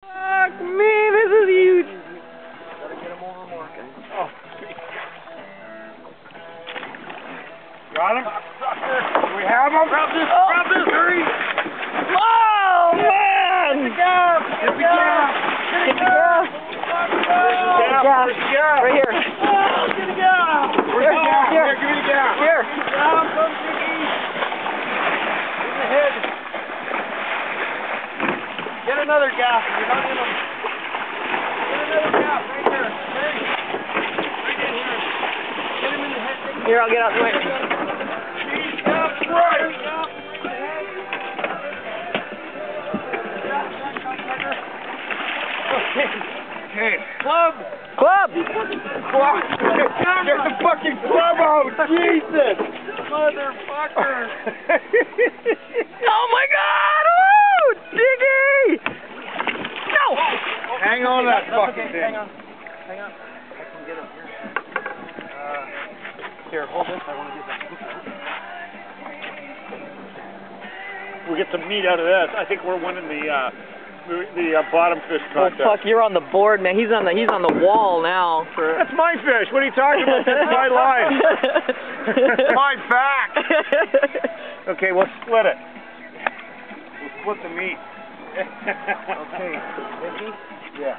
Fuck me, this is huge. Gotta get him over more. Oh, sweet. Got him? Do we have him? Grab this, hurry. Oh, man. Get the gaff. Get the gaff. Get the gaff. Where's the gaff? Right here. Oh, get the gaff. Where's the gaff? Here. Here, give me the gaff. Here. Gaff, come Dickey. In the head. Get another gaff. You're not in him. Get another gaff right here. Hey. Right in here. Get him in the head. Here, I'll get out the way. Jeez, gaff, right. Gaff, right in the head. Okay. Club! Club! Club! Get the fucking club out! Jesus! Motherfucker! Oh my God! Woo! Dickey! No! Hang on to that fucking thing. Hang on. Hang on. I can get him here. Here, hold this. I want to get that. We get some meat out of this. I think we're winning the bottom fish Oh contest. fuck! You're on the board, man. He's on the wall now. For That's my fish. What are you talking about? That's my line. My back! Okay, we'll split it. We'll split the meat. Okay, Dickey? Yeah.